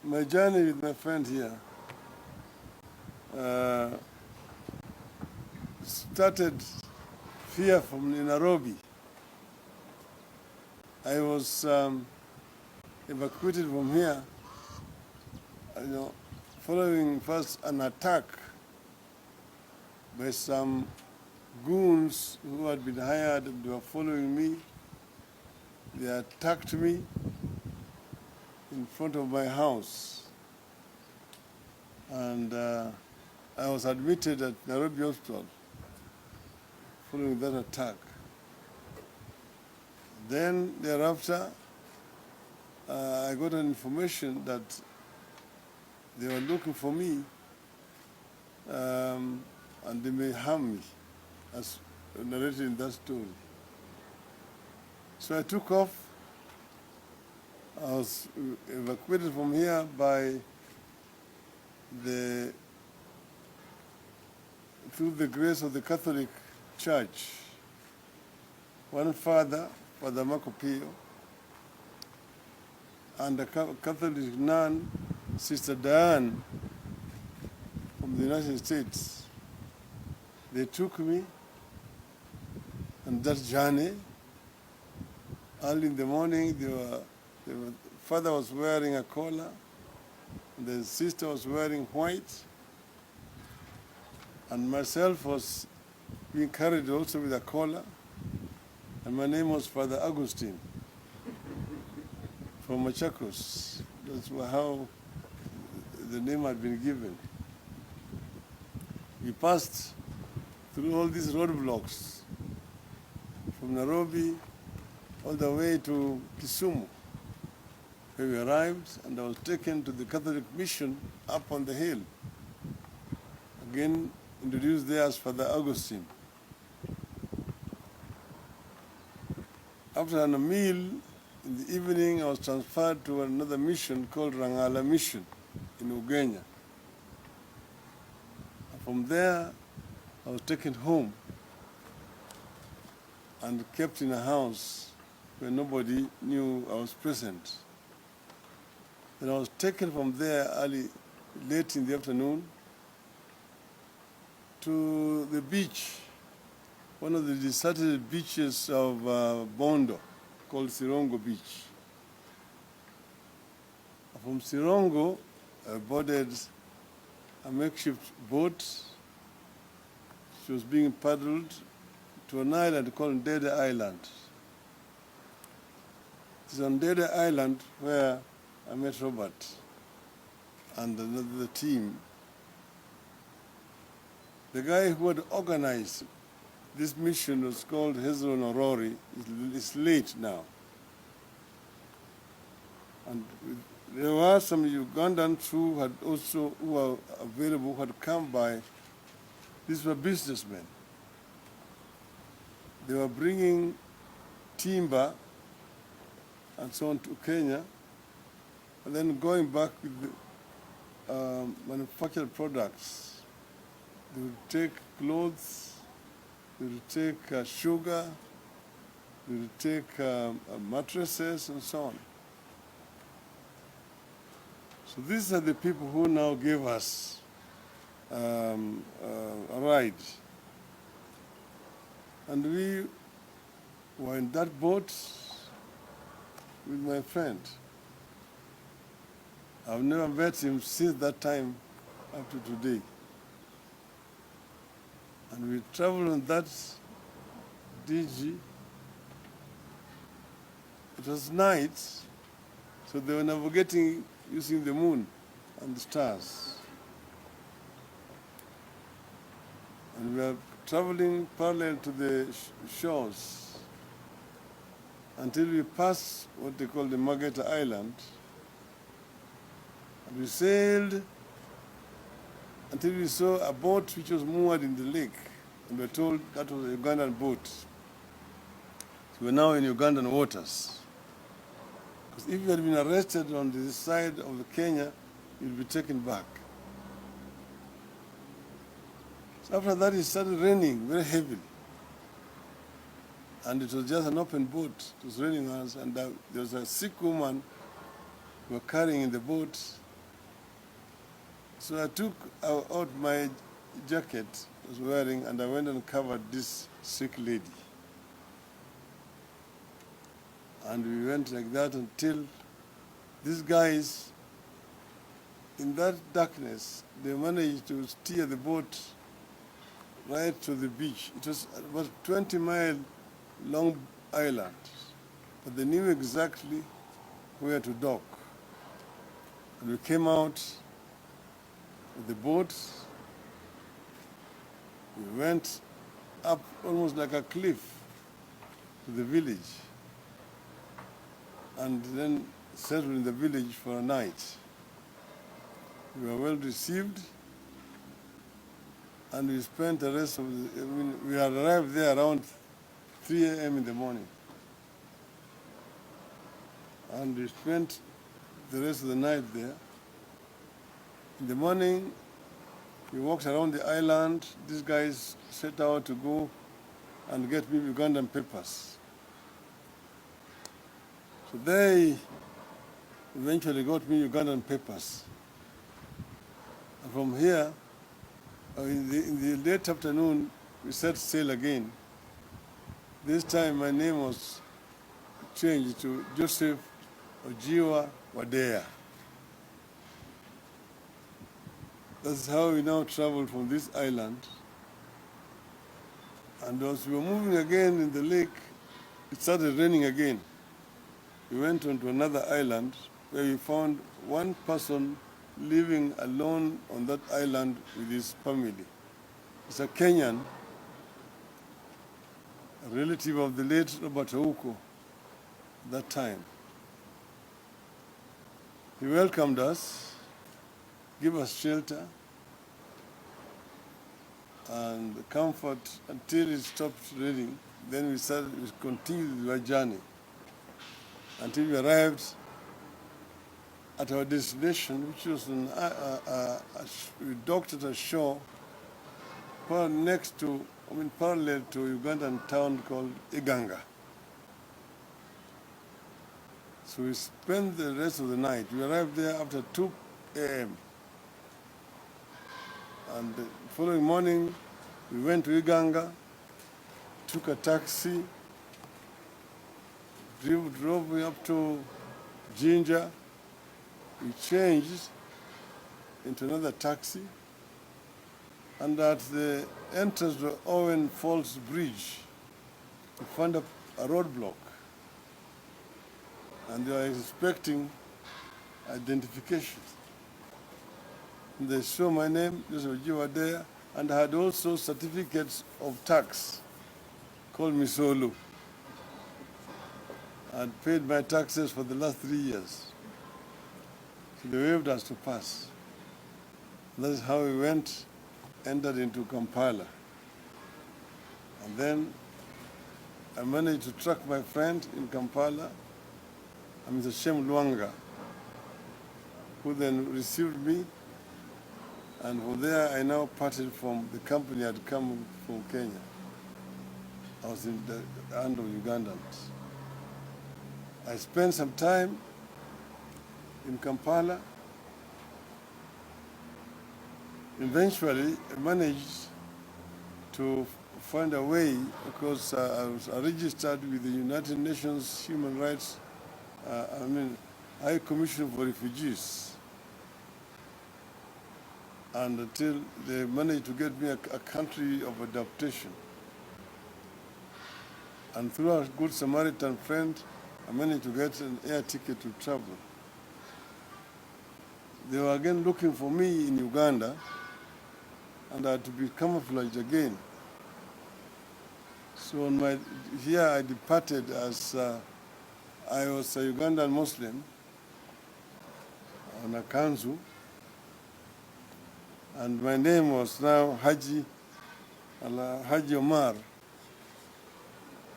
My journey with my friend here started here from Nairobi. I was evacuated from here, following first an attack by some goons who had been hired and they were following me. They attacked me in front of my house. And I was admitted at Nairobi Hospital following that attack. Then thereafter, I got an information that they were looking for me and they may harm me, as narrated in that story. So I took off. I was evacuated from here by through the grace of the Catholic Church. One father, Father Marco Pio, and a Catholic nun, Sister Diane, from the United States. They took me on that journey. Early in the morning, the father was wearing a collar, and the sister was wearing white, and myself was being carried also with a collar, and my name was Father Augustine from Machakos. That's how the name had been given. We passed through all these roadblocks from Nairobi all the way to Kisumu, where we arrived, and I was taken to the Catholic mission up on the hill. Again, introduced there as Father Augustine. After a meal in the evening, I was transferred to another mission called Rangala Mission in Ugenya. And from there, I was taken home and kept in a house where nobody knew I was present. Then I was taken from there late in the afternoon to the beach, one of the deserted beaches of Bondo, called Sirongo Beach. From Sirongo, I boarded a makeshift boat. She was being paddled to an island called Dede Island. It's on Dede Island where I met Robert and the team. The guy who had organized this mission was called Hezron Orori. It's late now. And there were some Ugandans who were available, who had come by. These were businessmen. They were bringing timber and so on to Kenya, and then going back with the, manufactured products. They would take clothes, they would take sugar, they would take mattresses and so on. So these are the people who now gave us a ride. And we were in that boat with my friend. I've never met him since that time up to today. And we traveled on that DG. It was night, so they were navigating using the moon and the stars. And we were traveling parallel to the shores until we passed what they call the Margate Island. And we sailed until we saw a boat which was moored in the lake. And we were told that was a Ugandan boat. So we're now in Ugandan waters. Because if you had been arrested on this side of Kenya, you'll be taken back. So after that, it started raining very heavily. And it was just an open boat. It was raining on us, and there was a sick woman we were carrying in the boat. So I took out my jacket I was wearing and I went and covered this sick lady. And we went like that until these guys, in that darkness, they managed to steer the boat right to the beach. It was about 20-mile long island, but they knew exactly where to dock. And we came out with the boat. We went up almost like a cliff to the village, and then settled in the village for a night. We were well received, and we spent the rest of the, we had arrived there around 3 a.m. in the morning. And we spent the rest of the night there. In the morning, we walked around the island. These guys set out to go and get me Ugandan papers. So they eventually got me Ugandan papers. And from here, in the late afternoon, we set sail again. This time my name was changed to Joseph Ojiwa Wadea. That's how we now travel from this island. And as we were moving again in the lake, it started raining again. We went on to another island where we found one person living alone on that island with his family. It's a Kenyan, a relative of the late Robert Ouko at that time. He welcomed us, gave us shelter and comfort until it stopped raining. Then we continued our journey until we arrived at our destination, which was we docked at a shore parallel to Ugandan town called Iganga. So we spent the rest of the night. We arrived there after 2 a.m. And the following morning, we went to Iganga, took a taxi, drove me up to Jinja. We changed into another taxi, and at the entrance to Owen Falls Bridge, we found a roadblock, and they were expecting identification. And they saw my name, Joseph Ojiwa there, and I had also certificates of tax called Misolu. I had paid my taxes for the last 3 years. So they waved us to pass. That is how we entered into Kampala. And then I managed to track my friend in Kampala, Mr. Shem Luanga, who then received me. And from there, I now parted from the company I had come from Kenya. I was in the hand of Ugandans. I spent some time in Kampala. Eventually, I managed to find a way because I was registered with the United Nations Human Rights, High Commission for Refugees. And until they managed to get me a country of adaptation. And through a good Samaritan friend, I managed to get an air ticket to travel. They were again looking for me in Uganda, and I had to be camouflaged again. So here I departed as I was a Ugandan Muslim on a kanzu, and my name was now Haji Omar,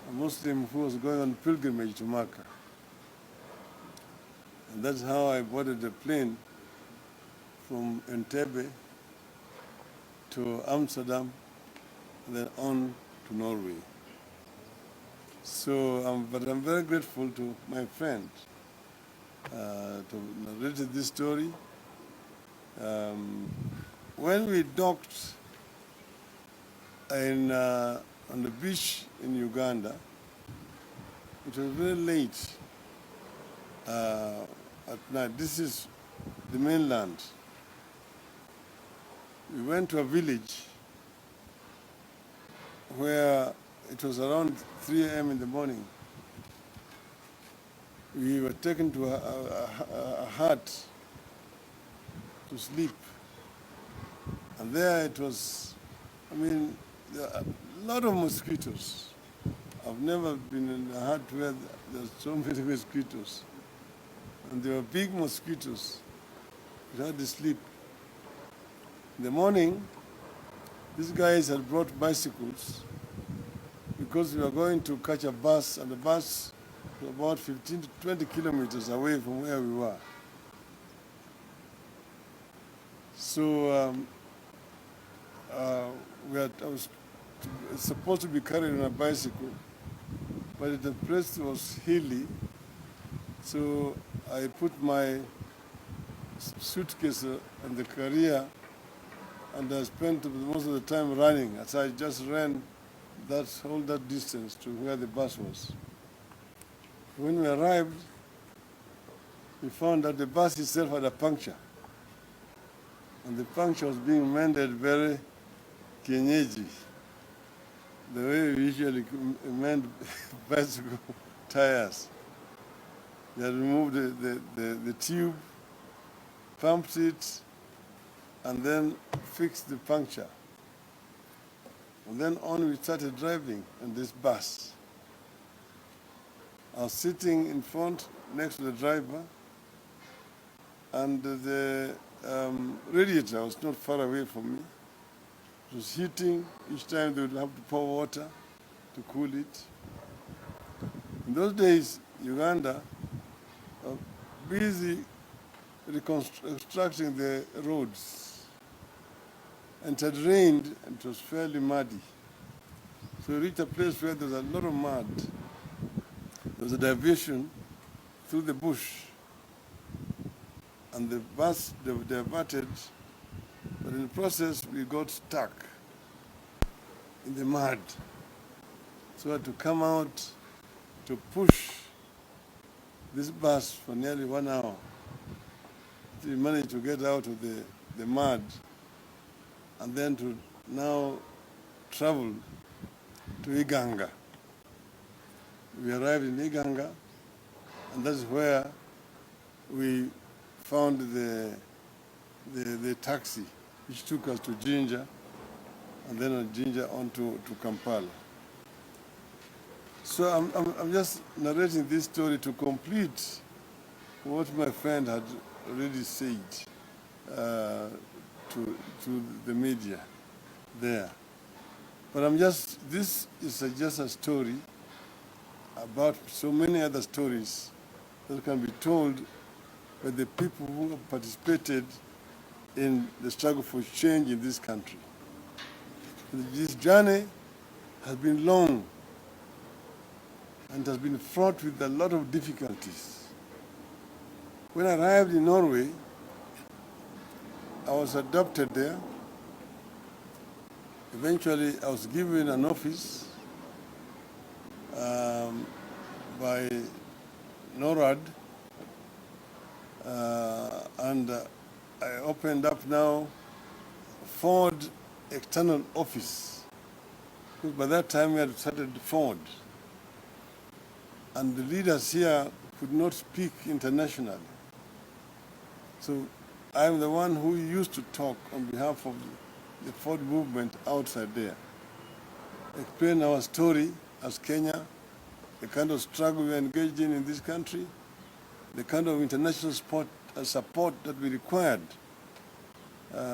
a Muslim who was going on pilgrimage to Mecca. And that's how I boarded the plane from Entebbe to Amsterdam, and then on to Norway. So, but I'm very grateful to my friend to narrate this story. When we docked on the beach in Uganda, it was very late at night. This is the mainland. We went to a village where it was around 3 a.m. in the morning. We were taken to a hut to sleep. And there it was, there are a lot of mosquitoes. I've never been in a hut where there's so many mosquitoes. And they were big mosquitoes. We had to sleep. In the morning, these guys had brought bicycles because we were going to catch a bus, and the bus was about 15 to 20 kilometers away from where we were. So I was supposed to be carried on a bicycle, but the place was hilly, so I put my suitcase on the carrier, and I spent most of the time running, as I just ran all that distance to where the bus was. When we arrived, we found that the bus itself had a puncture, and the puncture was being mended very kienyeji, the way we usually mend bicycle tires. They had removed the tube, pumped it, and then fixed the puncture. And then on we started driving in this bus. I was sitting in front next to the driver, and the radiator was not far away from me. It was heating. Each time they would have to pour water to cool it. In those days, Uganda was busy reconstructing the roads. And it had rained, and it was fairly muddy. So we reached a place where there was a lot of mud. There was a diversion through the bush, and the bus diverted, but in the process we got stuck in the mud. So we had to come out to push this bus for nearly 1 hour. We managed to get out of the mud, and then to now travel to Iganga. We arrived in Iganga, and that's where we found the taxi, which took us to Jinja, and then on Jinja on to Kampala. So I'm just narrating this story to complete what my friend had already said to the media there. But this is just a story about so many other stories that can be told by the people who have participated in the struggle for change in this country. This journey has been long and has been fraught with a lot of difficulties. When I arrived in Norway, I was adopted there. Eventually, I was given an office by NORAD, and I opened up now Ford external office, because by that time we had started Ford, and the leaders here could not speak internationally. So I'm the one who used to talk on behalf of the Ford movement outside there, explain our story as Kenya, the kind of struggle we are engaged in this country, the kind of international support that we required.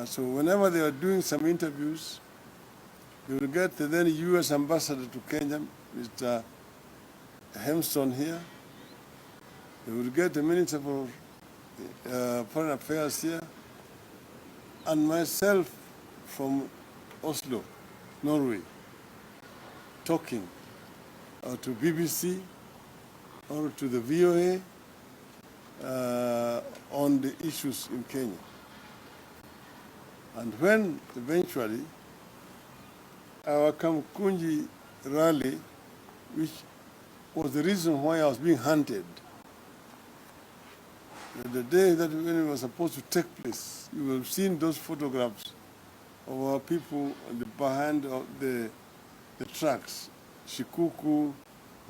So whenever they were doing some interviews, they would get the then U.S. ambassador to Kenya, Mr. Hemston here. They would get the Minister for Foreign Affairs here, and myself from Oslo, Norway, talking to BBC or to the VOA on the issues in Kenya. And when eventually our Kamkunji rally, which was the reason why I was being hunted, the day that when it was supposed to take place, you will have seen those photographs of our people behind the trucks, Shikuku,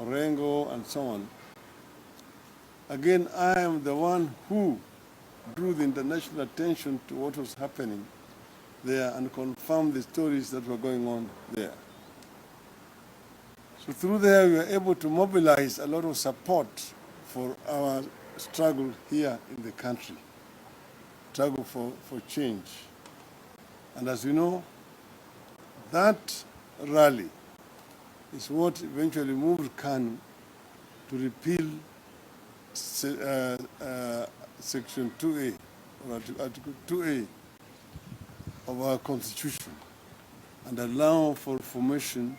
Orengo, and so on. Again, I am the one who drew the international attention to what was happening there and confirmed the stories that were going on there. So through there, we were able to mobilize a lot of support for our struggle here in the country, struggle for change. And as you know, that rally is what eventually moved KANU to repeal Section 2A, or Article 2A of our Constitution, and allow for formation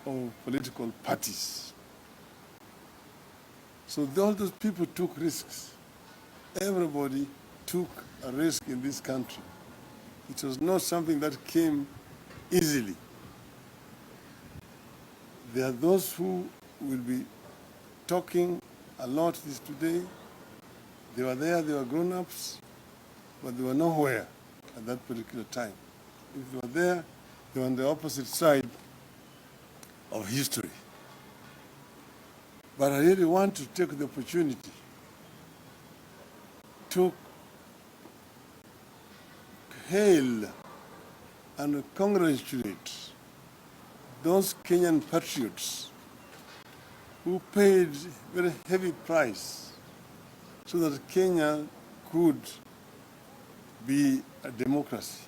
of political parties. So all those people took risks. Everybody took a risk in this country. It was not something that came easily. There are those who will be talking a lot this today. They were there, they were grown-ups, but they were nowhere at that particular time. If they were there, they were on the opposite side of history. But I really want to take the opportunity to hail and congratulate those Kenyan patriots who paid very heavy price so that Kenya could be a democracy.